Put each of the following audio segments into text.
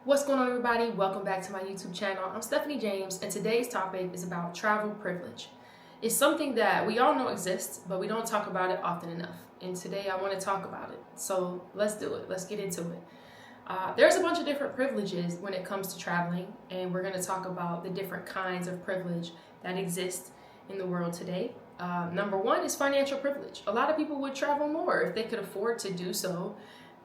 What's going on, everybody? Welcome back to my YouTube channel. I'm Stephanie James, and today's topic is about travel privilege. It's something that we all know exists, but we don't talk about it often enough. And today I want to talk about it. So let's do it. Let's get into it. There's a bunch of different privileges when it comes to traveling, and we're going to talk about the different kinds of privilege that exist in the world today. Number one is financial privilege. A lot of people would travel more if they could afford to do so.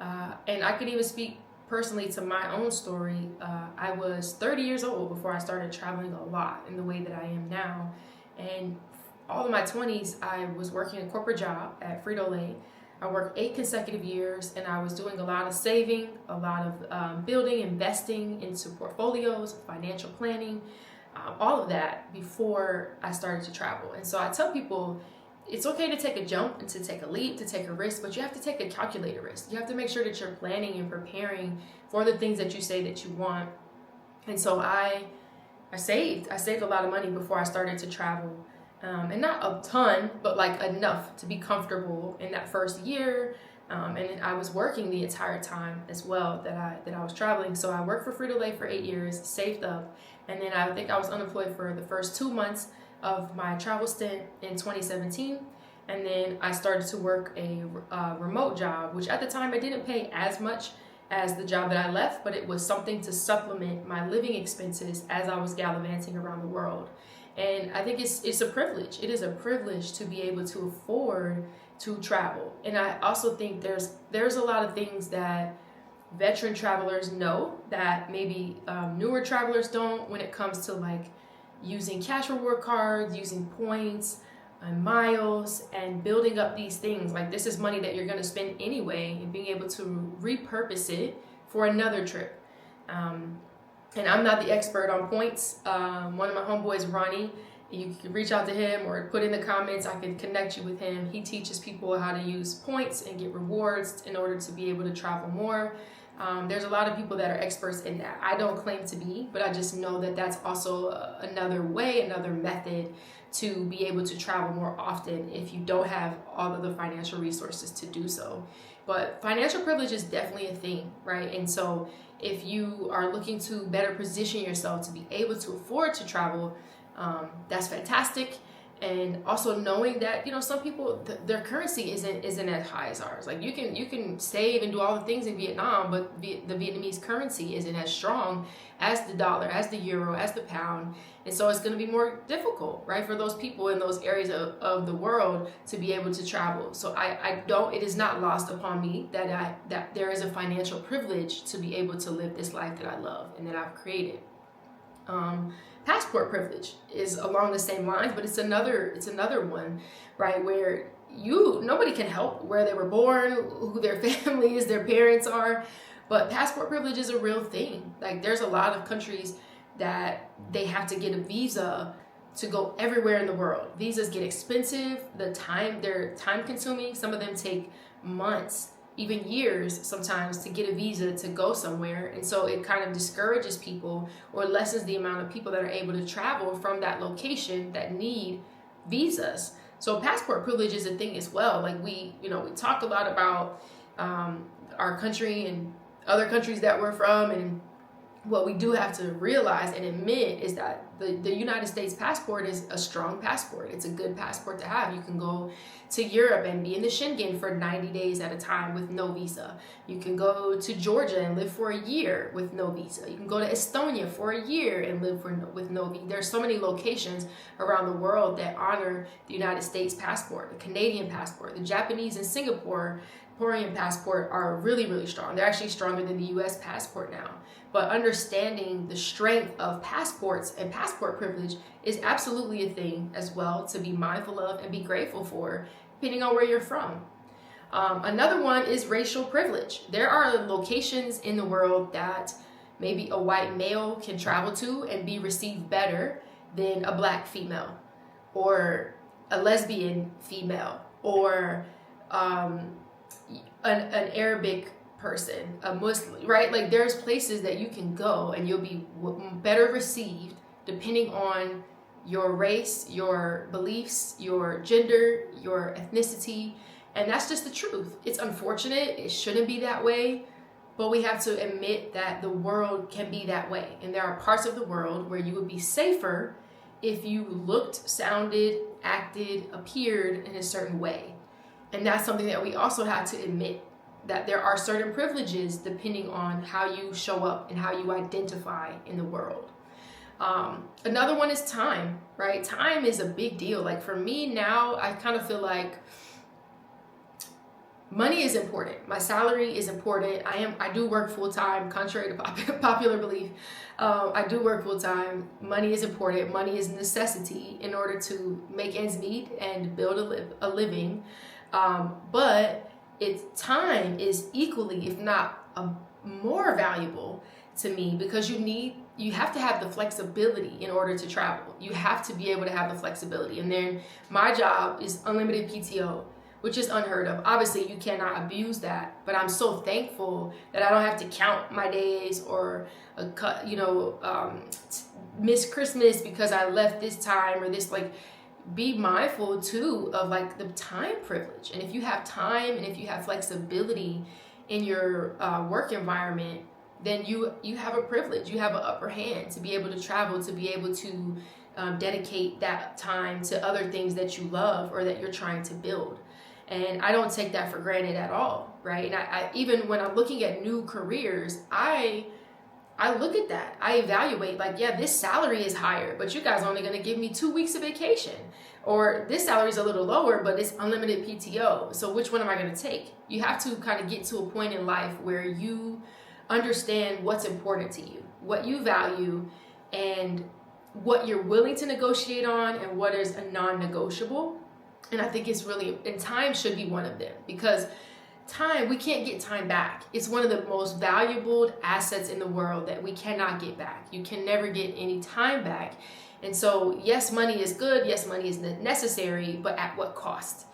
And I could even speak personally to my own story. I was 30 years old before I started traveling a lot in the way that I am now. And all of my 20s, I was working a corporate job at Frito-Lay. I worked 8 consecutive years, and I was doing a lot of saving, a lot of building, investing into portfolios, financial planning, all of that before I started to travel. And so I tell people, it's okay to take a jump and to take a leap, to take a risk, but you have to take a calculated risk. You have to make sure that you're planning and preparing for the things that you say that you want. And so I saved a lot of money before I started to travel. And not a ton, but like enough to be comfortable in that first year. And I was working the entire time as well that I was traveling. So I worked for Frito-Lay for 8 years, saved up, and then I think I was unemployed for the first 2 months of my travel stint in 2017. And then I started to work a remote job, which at the time I didn't pay as much as the job that I left, but it was something to supplement my living expenses as I was gallivanting around the world. And I think it's a privilege. It is a privilege to be able to afford to travel. And I also think there's a lot of things that veteran travelers know that maybe newer travelers don't, when it comes to like using cash reward cards, using points and miles, and building up these things. Like, this is money that you're going to spend anyway, and being able to repurpose it for another trip. And I'm not the expert on points. One of my homeboys, Ronnie, you can reach out to him or put in the comments. I can connect you with him. He teaches people how to use points and get rewards in order to be able to travel more. There's a lot of people that are experts in that. I don't claim to be, but I just know that that's also another way, another method to be able to travel more often if you don't have all of the financial resources to do so. But financial privilege is definitely a thing, right? And so if you are looking to better position yourself to be able to afford to travel, that's fantastic. And also knowing that, some people, their currency isn't as high as ours. Like, you can save and do all the things in Vietnam, but the Vietnamese currency isn't as strong as the dollar, as the euro, as the pound. And so it's going to be more difficult, right, for those people in those areas of the world to be able to travel. So it is not lost upon me that there is a financial privilege to be able to live this life that I love and that I've created. Passport privilege is along the same lines, but it's another one, right, where nobody can help where they were born, who their family is, their parents are, but passport privilege is a real thing. Like, there's a lot of countries that they have to get a visa to go everywhere in the world. Visas get expensive, they're time consuming. Some of them take months, even years sometimes, to get a visa to go somewhere. And so it kind of discourages people or lessens the amount of people that are able to travel from that location that need visas. So passport privilege is a thing as well. Like, we talk a lot about our country and other countries that we're from, and what we do have to realize and admit is that the United States passport is a strong passport. It's a good passport to have. You can go to Europe and be in the Schengen for 90 days at a time with no visa. You can go to Georgia and live for a year with no visa. You can go to Estonia for a year and live with no visa. There's so many locations around the world that honor the United States passport, the Canadian passport, the Japanese and Singaporean passport are really, really strong. They're actually stronger than the US passport now. But understanding the strength of passports and passport privilege is absolutely a thing as well to be mindful of and be grateful for, depending on where you're from. Another one is racial privilege. There are locations in the world that maybe a white male can travel to and be received better than a black female, or a lesbian female, or an Arabic person, a Muslim, right? Like, there's places that you can go and you'll be better received depending on your race, your beliefs, your gender, your ethnicity. And that's just the truth. It's unfortunate. It shouldn't be that way. But we have to admit that the world can be that way. And there are parts of the world where you would be safer if you looked, sounded, acted, appeared in a certain way. And that's something that we also have to admit, that there are certain privileges depending on how you show up and how you identify in the world. Another one is time, right? Time is a big deal. Like for me now, I kind of feel like money is important. My salary is important. I do work full time, contrary to popular belief. I do work full time. Money is important. Money is a necessity in order to make ends meet and build a living. But time is equally, if not more valuable to me, because you have to have the flexibility in order to travel. You have to be able to have the flexibility. And then my job is unlimited PTO, which is unheard of. Obviously, you cannot abuse that, but I'm so thankful that I don't have to count my days or miss Christmas because I left this time or this. Like, be mindful too of like the time privilege. And if you have time and if you have flexibility in your work environment, then you have a privilege. You have an upper hand to be able to travel, to be able to dedicate that time to other things that you love or that you're trying to build. And I don't take that for granted at all, right? And I even when I'm looking at new careers, I look at that. I evaluate like, yeah, this salary is higher, but you guys are only going to give me 2 weeks of vacation. Or this salary is a little lower, but it's unlimited PTO. So which one am I going to take? You have to kind of get to a point in life where you understand what's important to you, what you value, and what you're willing to negotiate on and what is a non-negotiable. And I think it's really, and time should be one of them, because time, we can't get time back. It's one of the most valuable assets in the world that we cannot get back. You can never get any time back. And so, yes, money is good. Yes, money is necessary, but at what cost,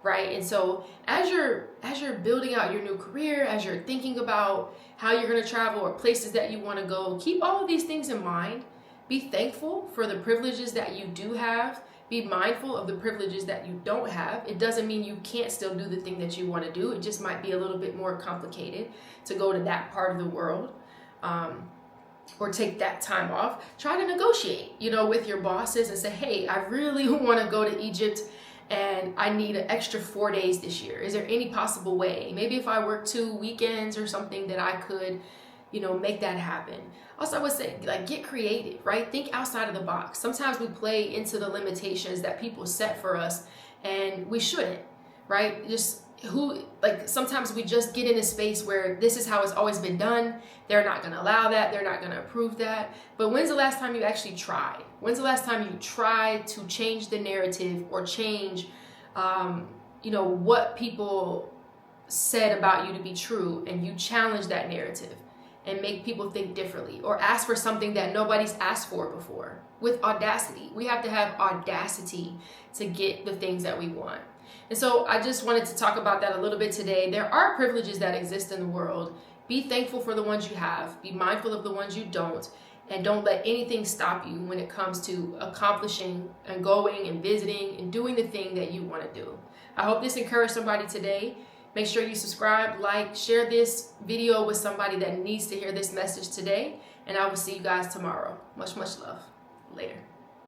right? And so as you're building out your new career, as you're thinking about how you're going to travel or places that you want to go, keep all of these things in mind. Be thankful for the privileges that you do have. Be mindful of the privileges that you don't have. It doesn't mean you can't still do the thing that you want to do. It just might be a little bit more complicated to go to that part of the world, or take that time off. Try to negotiate, with your bosses and say, hey, I really want to go to Egypt and I need an extra 4 days this year. Is there any possible way? Maybe if I work 2 weekends or something that I could, make that happen. Also, I would say, get creative, right? Think outside of the box. Sometimes we play into the limitations that people set for us, and we shouldn't, right? Sometimes we just get in a space where this is how it's always been done. They're not going to allow that. They're not going to approve that. But when's the last time you actually tried? When's the last time you tried to change the narrative or change, what people said about you to be true, and you challenge that narrative and make people think differently, or ask for something that nobody's asked for before with audacity? We have to have audacity to get the things that we want. And so I just wanted to talk about that a little bit today. There are privileges that exist in the world. Be thankful for the ones you have. Be mindful of the ones you don't. And don't let anything stop you when it comes to accomplishing and going and visiting and doing the thing that you want to do. I hope this encouraged somebody today. Make sure you subscribe, like, share this video with somebody that needs to hear this message today. And I will see you guys tomorrow. Much, much love. Later.